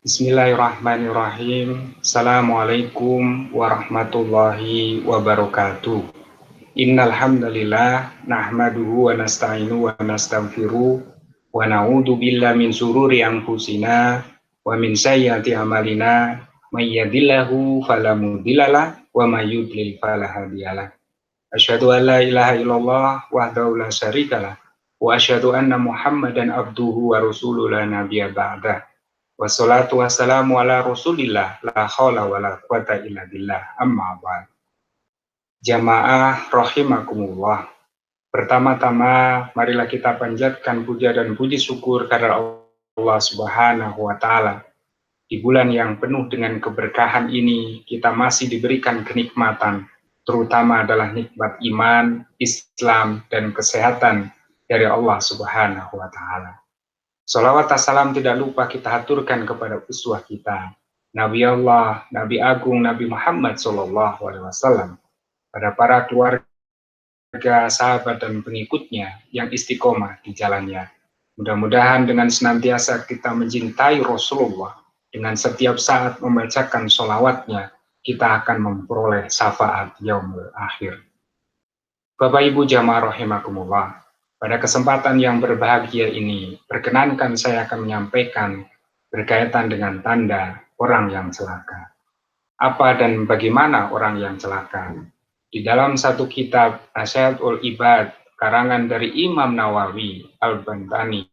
Bismillahirrahmanirrahim. Assalamualaikum warahmatullahi wabarakatuh. Innal hamdalillah nahmaduhu wa nasta'inu wa nastaghfiruh wa na'udzu billahi min syururi anfusina wa min sayyiati a'malina may yahdihillahu fala mudhillalah wa may yudlil fala hadiyalah. Asyhadu an la ilaha illallah wahdahu la syarikalah wa asyhadu anna Muhammadan abduhu wa rasuluhu la nabiyya ba'dah. Wassalatu wassalamu ala rasulillah la haula wala quwata illa billah amma ba'd. Jamaah rahimakumullah. Pertama-tama marilah kita panjatkan puja dan puji syukur kepada Allah Subhanahu wa taala. Di bulan yang penuh dengan keberkahan ini kita masih diberikan kenikmatan, terutama adalah nikmat iman, Islam dan kesehatan dari Allah Subhanahu wa taala. Salawat salam tidak lupa kita haturkan kepada uswah kita, Nabi Allah, Nabi Agung, Nabi Muhammad SAW, pada para keluarga, sahabat dan pengikutnya yang istiqomah di jalannya. Mudah-mudahan dengan senantiasa kita mencintai Rasulullah, dengan setiap saat membacakan sholawatnya, kita akan memperoleh syafaat yaumul akhir. Bapak Ibu jamaah rahimakumullah. Pada kesempatan yang berbahagia ini, perkenankan saya akan menyampaikan berkaitan dengan tanda orang yang celaka. Apa dan bagaimana orang yang celaka? Di dalam satu kitab Nasihatul Ibad, karangan dari Imam Nawawi Al-Bantani,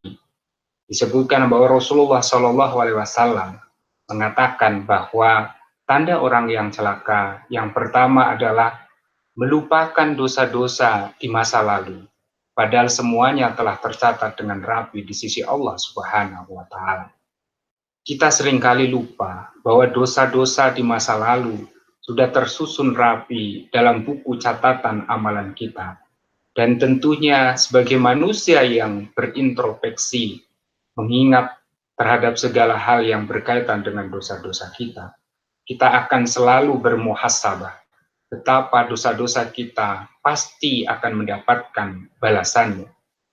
disebutkan bahwa Rasulullah SAW mengatakan bahwa tanda orang yang celaka yang pertama adalah melupakan dosa-dosa di masa lalu. Padahal semuanya telah tercatat dengan rapi di sisi Allah Subhanahu wa taala. Kita seringkali lupa bahwa dosa-dosa di masa lalu sudah tersusun rapi dalam buku catatan amalan kita. Dan tentunya sebagai manusia yang berintrospeksi, mengingat terhadap segala hal yang berkaitan dengan dosa-dosa kita akan selalu bermuhasabah. Betapa dosa-dosa kita pasti akan mendapatkan balasannya.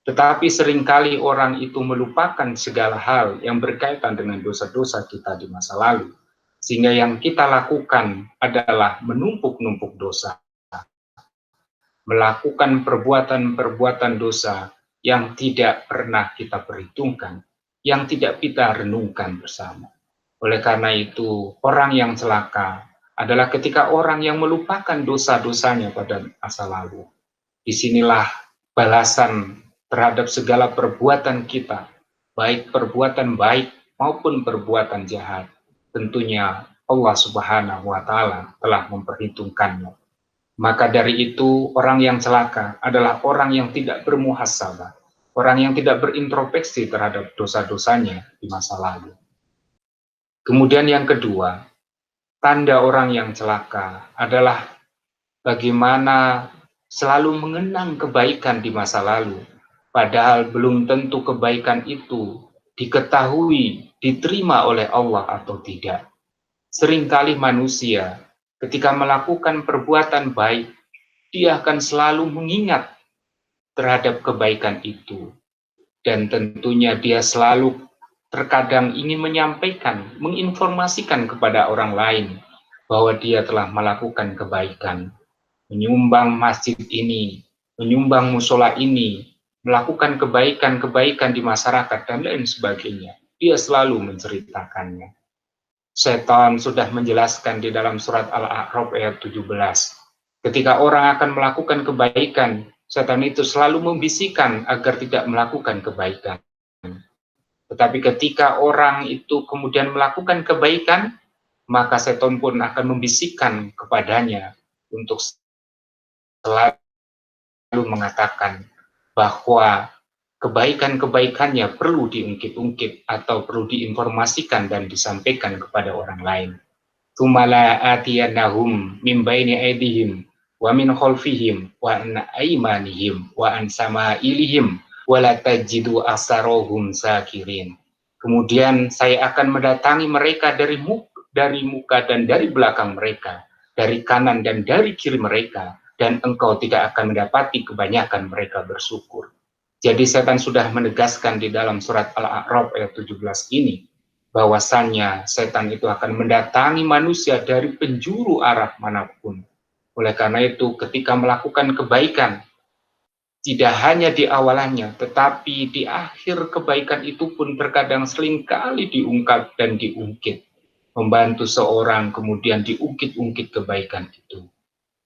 Tetapi seringkali orang itu melupakan segala hal yang berkaitan dengan dosa-dosa kita di masa lalu. Sehingga yang kita lakukan adalah menumpuk-numpuk dosa. Melakukan perbuatan-perbuatan dosa yang tidak pernah kita perhitungkan, yang tidak kita renungkan bersama. Oleh karena itu, orang yang celaka adalah ketika orang yang melupakan dosa-dosanya pada masa lalu. Disinilah balasan terhadap segala perbuatan kita, baik perbuatan baik maupun perbuatan jahat. Tentunya Allah Subhanahu wa taala telah memperhitungkannya. Maka dari itu, orang yang celaka adalah orang yang tidak bermuhasabah, orang yang tidak berintrospeksi terhadap dosa-dosanya di masa lalu. Kemudian yang kedua, tanda orang yang celaka adalah bagaimana selalu mengenang kebaikan di masa lalu, padahal belum tentu kebaikan itu diketahui, diterima oleh Allah atau tidak. Seringkali manusia ketika melakukan perbuatan baik, dia akan selalu mengingat terhadap kebaikan itu. Dan tentunya dia selalu terkadang ingin menyampaikan, menginformasikan kepada orang lain bahwa dia telah melakukan kebaikan, menyumbang masjid ini, menyumbang musola ini, melakukan kebaikan-kebaikan di masyarakat dan lain sebagainya. Dia selalu menceritakannya. Setan sudah menjelaskan di dalam surat Al-A'raf ayat 17. Ketika orang akan melakukan kebaikan, setan itu selalu membisikkan agar tidak melakukan kebaikan. Tetapi ketika orang itu kemudian melakukan kebaikan, maka setan pun akan membisikkan kepadanya untuk selalu mengatakan bahwa kebaikan-kebaikannya perlu diungkit-ungkit atau perlu diinformasikan dan disampaikan kepada orang lain. Tsumala atiyannahum min baini aydihim wa min khalfihim wa an aymanihim wa an samailihim wala tajidu asarohum sakirin. Kemudian saya akan mendatangi mereka dari muka dan dari belakang mereka, dari kanan dan dari kiri mereka, dan engkau tidak akan mendapati kebanyakan mereka bersyukur. Jadi setan sudah menegaskan di dalam surat Al-A'raf ayat 17 ini, bahwasannya setan itu akan mendatangi manusia dari penjuru arah manapun. Oleh karena itu, ketika melakukan kebaikan, tidak hanya di awalannya, tetapi di akhir kebaikan itu pun terkadang seringkali diungkap dan diungkit. Membantu seorang, kemudian diungkit-ungkit kebaikan itu.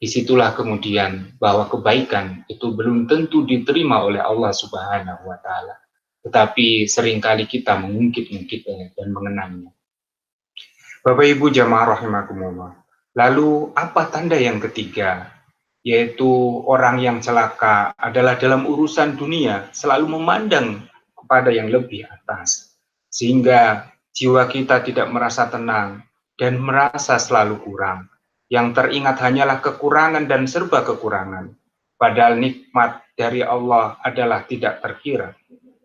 Disitulah kemudian bahwa kebaikan itu belum tentu diterima oleh Allah Subhanahu wa Ta'ala. Tetapi seringkali kita mengungkit-ungkitnya dan mengenangnya. Bapak Ibu jamaah rahimakumullah. Lalu apa tanda yang ketiga? Yaitu orang yang celaka adalah dalam urusan dunia selalu memandang kepada yang lebih atas. Sehingga jiwa kita tidak merasa tenang dan merasa selalu kurang. Yang teringat hanyalah kekurangan dan serba kekurangan. Padahal nikmat dari Allah adalah tidak terkira.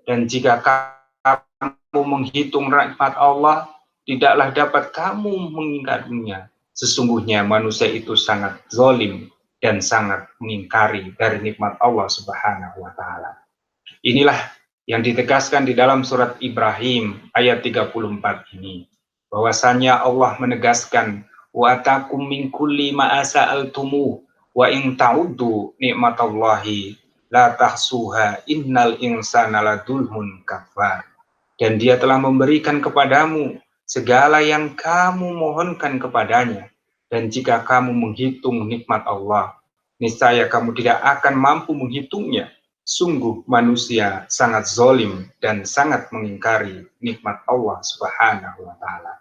Dan jika kamu menghitung nikmat Allah, tidaklah dapat kamu mengingkarinya. Sesungguhnya manusia itu sangat zalim dan sangat mengingkari dari nikmat Allah Subhanahu wa Ta'ala. Inilah yang ditegaskan di dalam surat Ibrahim ayat 34 ini, bahwasanya Allah menegaskan wa atakum min kulli ma asa'altumu wa in ta'uddu nikmatallahi la tahsuha innal insana ladulmun kafar. Dan dia telah memberikan kepadamu segala yang kamu mohonkan kepadanya. Dan jika kamu menghitung nikmat Allah, niscaya kamu tidak akan mampu menghitungnya. Sungguh manusia sangat zalim dan sangat mengingkari nikmat Allah Subhanahu wa Ta'ala.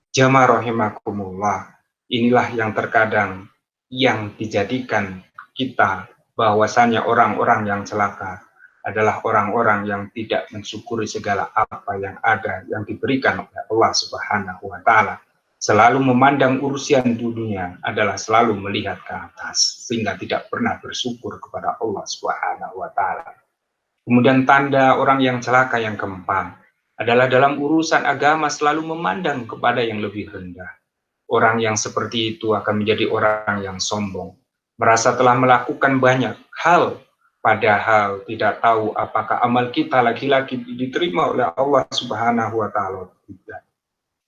Jamaah rahimakumullah, inilah yang terkadang yang dijadikan kita bahwasanya orang-orang yang celaka adalah orang-orang yang tidak mensyukuri segala apa yang ada yang diberikan oleh Allah Subhanahu wa Ta'ala. Selalu memandang urusan dunia adalah selalu melihat ke atas, sehingga tidak pernah bersyukur kepada Allah Subhanahu wa Ta'ala. Kemudian tanda orang yang celaka yang keempat adalah dalam urusan agama selalu memandang kepada yang lebih rendah. Orang yang seperti itu akan menjadi orang yang sombong, merasa telah melakukan banyak hal, padahal tidak tahu apakah amal kita lagi-lagi diterima oleh Allah Subhanahu wa Ta'ala. Tidak.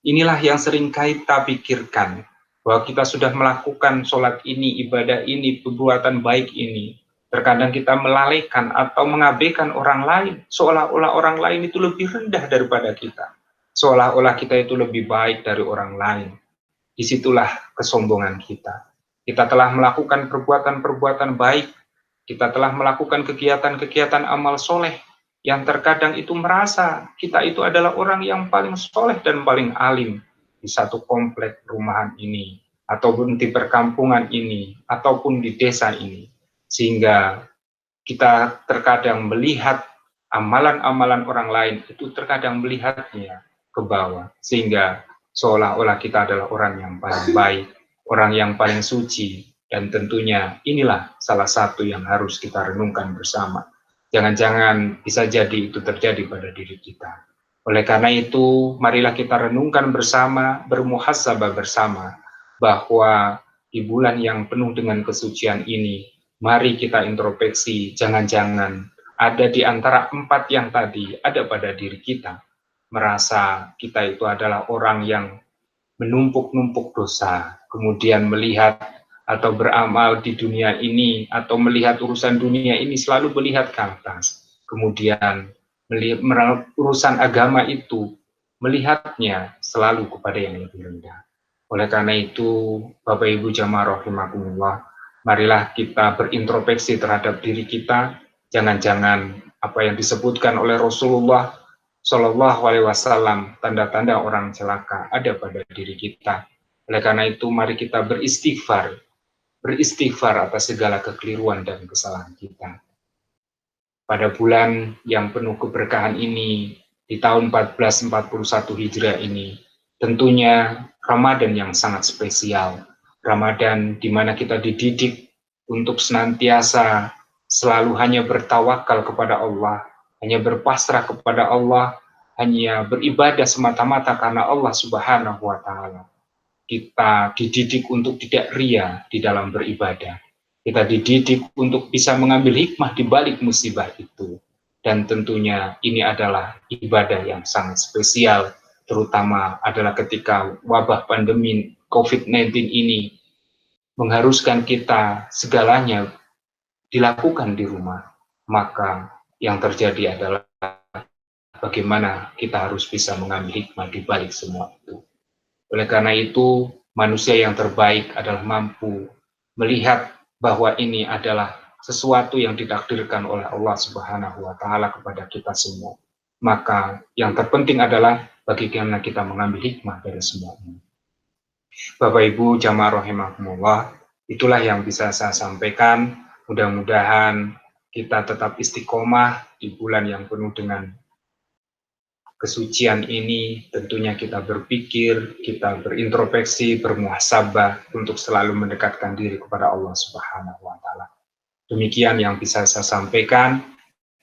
Inilah yang sering kita pikirkan, bahwa kita sudah melakukan sholat ini, ibadah ini, perbuatan baik ini. Terkadang kita melalaikan atau mengabaikan orang lain, seolah-olah orang lain itu lebih rendah daripada kita. Seolah-olah kita itu lebih baik dari orang lain. Disitulah kesombongan kita. Kita telah melakukan perbuatan-perbuatan baik, kita telah melakukan kegiatan-kegiatan amal soleh, yang terkadang itu merasa kita itu adalah orang yang paling soleh dan paling alim di satu komplek perumahan ini, ataupun di perkampungan ini, ataupun di desa ini. Sehingga kita terkadang melihat amalan-amalan orang lain itu terkadang melihatnya ke bawah, sehingga seolah-olah kita adalah orang yang paling baik, orang yang paling suci, dan tentunya inilah salah satu yang harus kita renungkan bersama. Jangan-jangan bisa jadi itu terjadi pada diri kita. Oleh karena itu, marilah kita renungkan bersama, bermuhasabah bersama, bahwa di bulan yang penuh dengan kesucian ini, mari kita introspeksi, jangan-jangan ada di antara 4 yang tadi, ada pada diri kita. Merasa kita itu adalah orang yang menumpuk-numpuk dosa, kemudian melihat atau beramal di dunia ini, atau melihat urusan dunia ini selalu melihat ke atas. Kemudian melihat urusan agama itu, melihatnya selalu kepada yang lebih rendah. Oleh karena itu, Bapak Ibu jamaah rahimakumullah, marilah kita berintrospeksi terhadap diri kita. Jangan-jangan apa yang disebutkan oleh Rasulullah Shallallahu Alaihi Wasallam, tanda-tanda orang celaka ada pada diri kita. Oleh karena itu, mari kita beristighfar atas segala kekeliruan dan kesalahan kita. Pada bulan yang penuh keberkahan ini, di tahun 1441 Hijriah ini, tentunya Ramadan yang sangat spesial. Ramadan di mana kita dididik untuk senantiasa selalu hanya bertawakal kepada Allah, hanya berpasrah kepada Allah, hanya beribadah semata-mata karena Allah Subhanahu wa Ta'ala. Kita dididik untuk tidak ria di dalam beribadah. Kita dididik untuk bisa mengambil hikmah di balik musibah itu. Dan tentunya ini adalah ibadah yang sangat spesial, terutama adalah ketika wabah pandemi COVID-19 ini mengharuskan kita segalanya dilakukan di rumah, maka yang terjadi adalah bagaimana kita harus bisa mengambil hikmah di balik semua itu. Oleh karena itu, manusia yang terbaik adalah mampu melihat bahwa ini adalah sesuatu yang ditakdirkan oleh Allah Subhanahu wa taala kepada kita semua. Maka yang terpenting adalah bagaimana kita mengambil hikmah dari semua ini. Bapak Ibu jamaah rahimakumullah, itulah yang bisa saya sampaikan. Mudah-mudahan kita tetap istiqomah di bulan yang penuh dengan kesucian ini. Tentunya kita berpikir, kita berintrospeksi, bermuhasabah untuk selalu mendekatkan diri kepada Allah Subhanahu wa taala. Demikian yang bisa saya sampaikan.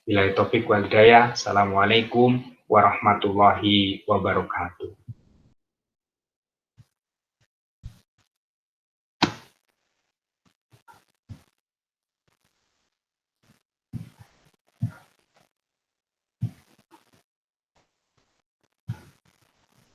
Billahi taufik wal hidayah. Assalamualaikum warahmatullahi wabarakatuh.